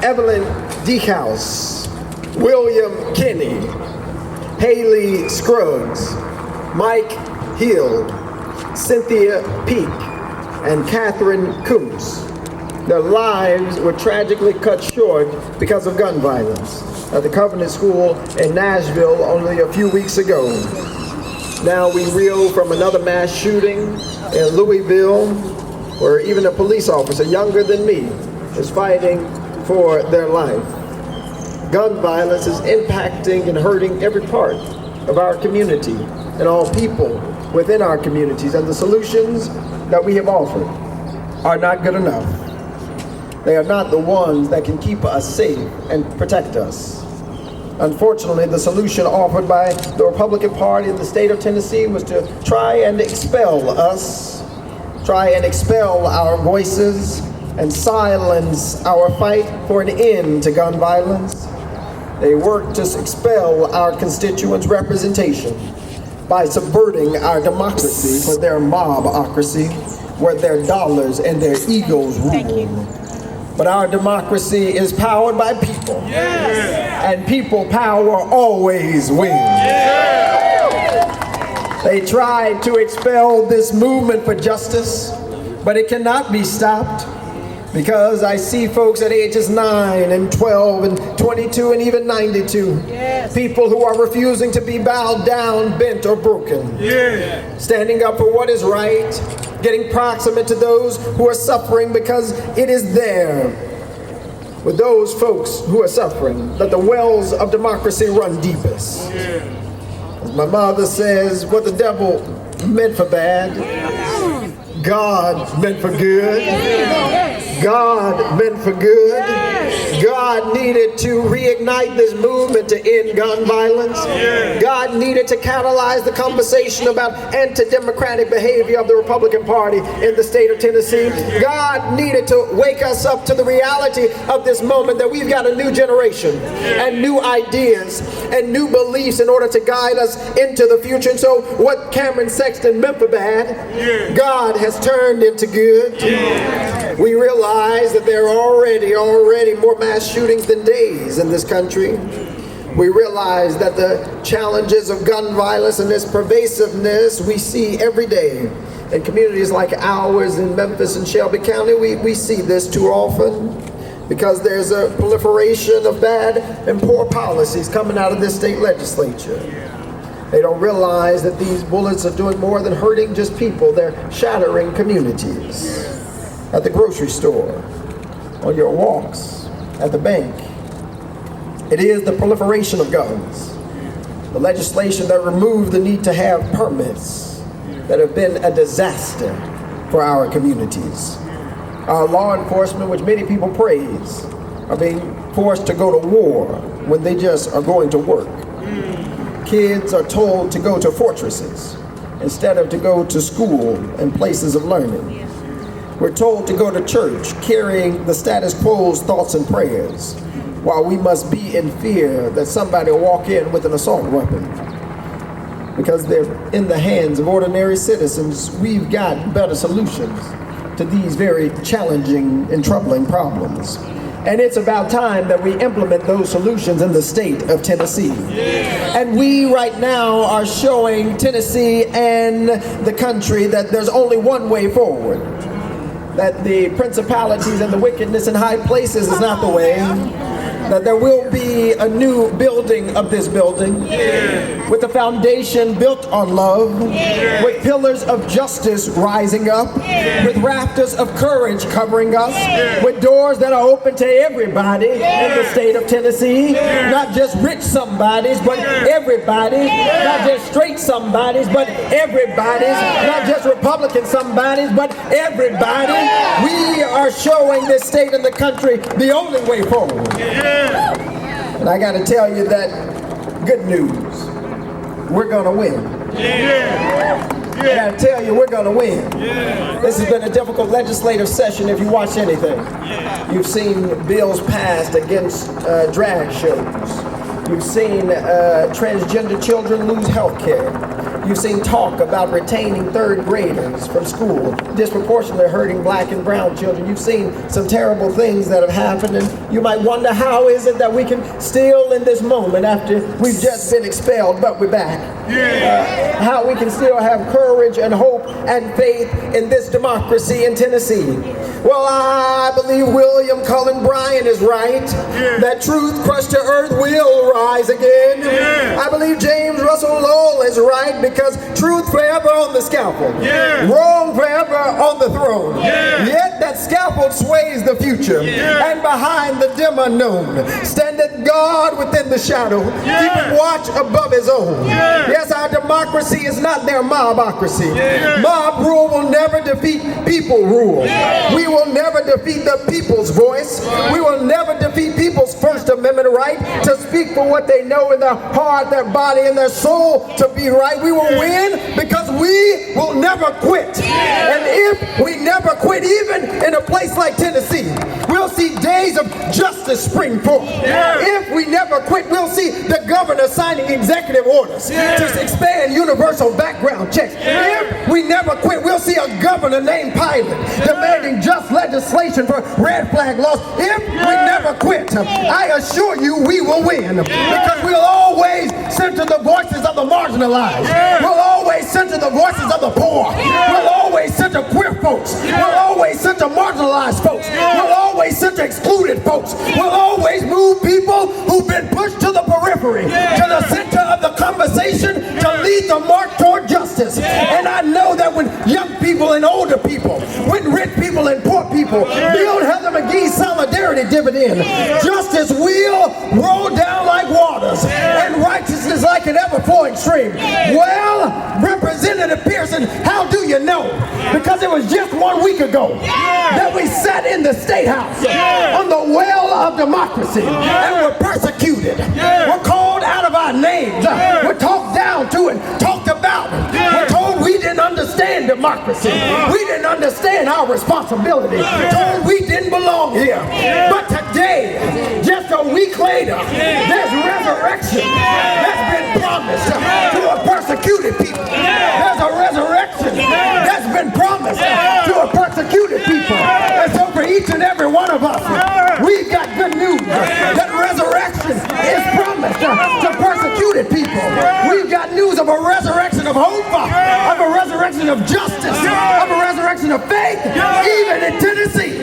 Evelyn Deakhouse, William Kinney, Haley Scruggs, Mike Hill, Cynthia Peak, and Catherine Koontz. Their lives were tragically cut short because of gun violence at the Covenant School in Nashville only a few weeks ago. Now we reel from another mass shooting in Louisville, where even a police officer younger than me is fighting for their life. Gun violence is impacting and hurting every part of our community and all people within our communities, and the solutions that we have offered are not good enough. They are not the ones that can keep us safe and protect us. Unfortunately, the solution offered by the Republican Party in the state of Tennessee was to try and expel us, try and expel our voices, and silence our fight for an end to gun violence. They work to expel our constituents' representation by subverting our democracy for their mobocracy, where their dollars and their egos rule. But our democracy is powered by people, and people power always wins. They tried to expel this movement for justice, but it cannot be stopped, because I see folks at ages 9 and 12 and 22 and even 92. People who are refusing to be bowed down, bent, or broken. Standing up for what is right, getting proximate to those who are suffering, because it is there with those folks who are suffering that the wells of democracy run deepest. As my mother says, what the devil meant for bad, God meant for good. God meant for good. God needed to reignite this movement to end gun violence. God needed to catalyze the conversation about anti-democratic behavior of the Republican Party in the state of Tennessee. God needed to wake us up to the reality of this moment, that we've got a new generation and new ideas and new beliefs in order to guide us into the future. And so what Cameron Sexton meant for bad, God has turned into good. We realize that there are already more mass shootings than days in this country. We realize that the challenges of gun violence and its pervasiveness we see every day in communities like ours in Memphis and Shelby County. We see this too often because there's a proliferation of bad and poor policies coming out of this state legislature. They don't realize that these bullets are doing more than hurting just people. They're shattering communities. At the grocery store, on your walks, at the bank. It is the proliferation of guns, the legislation that removed the need to have permits, that have been a disaster for our communities. Our law enforcement, which many people praise, are being forced to go to war when they just are going to work. Kids are told to go to fortresses instead of to go to school and places of learning. We're told to go to church carrying the status quo's thoughts and prayers, while we must be in fear that somebody will walk in with an assault weapon. Because they're in the hands of ordinary citizens, we've got better solutions to these very challenging and troubling problems. And it's about time that we implement those solutions in the state of Tennessee. And we right now are showing Tennessee and the country that there's only one way forward. That the principalities and the wickedness in high places is not the way. That there will be a new building of this building, with a foundation built on love, with pillars of justice rising up, with rafters of courage covering us, with doors that are open to everybody in the state of Tennessee, not just rich somebodies, but everybody, not just straight somebodies, but everybody's, not just Republican somebodies, but everybody. We are showing this state and the country the only way forward. And I got to tell you that good news, we're going to win. I got to tell you, we're going to win. This has been a difficult legislative session if you watch anything. You've seen bills passed against drag shows. You've seen transgender children lose health care. You've seen talk about retaining third graders from school, disproportionately hurting black and brown children. You've seen some terrible things that have happened, and you might wonder, how is it that we can still in this moment, after we've just been expelled, but we're back? How we can still have courage and hope and faith in this democracy in Tennessee. Well, I believe William Cullen Bryant is right, that truth crushed to earth will rise again. I believe James Russell Lowell is right, because truth forever on the scaffold, wrong forever on the throne. Yet that scaffold sways the future, and behind the dim unknown standeth God within the shadow, keeping watch above his own. Yes, our democracy is not their mobocracy. Mob rule will never defeat people rule. We will never defeat the people's voice. We will never defeat people's First Amendment right to speak for what they know in their heart, their body, and their soul to be right. We will win because we will never quit. And if we never quit, even in a place like Tennessee, we'll see days of justice spring forth. If we never quit, we'll see the governor signing executive orders to expand universal background checks. If we never quit, we'll see a governor named Pilot demanding just legislation for red flag laws. If we never quit, I assure you we will win, because we'll always center the voices of the marginalized. We'll always center the voices of the poor. We'll always center queer folks. We'll always center marginalized folks. We'll always center excluded folks. We'll always move people who've been pushed to the periphery to the center of the conversation to lead the march toward justice. And I know that when young people and older people, when rich people and poor people build Heather McGee's solidarity dividend, justice will roll down like waters and righteousness like an ever-flowing stream. Well, Representative Pearson, how do you know? Because it was just 1 week ago that we sat in the State House on the well of democracy and were persecuted. We're called out of our names. We're talked down to and talked about. We're told we didn't understand democracy. We didn't understand our responsibility. Told we didn't belong here. But today, just a week later, there's resurrection that's been promised to a persecuted people. There's a resurrection that's been promised to a persecuted people. And so for each and every one of us, we've got good news. That resurrection is promised to persecuted people. We've got news of a resurrection of hope, of a resurrection of justice, of a resurrection of faith, even in Tennessee.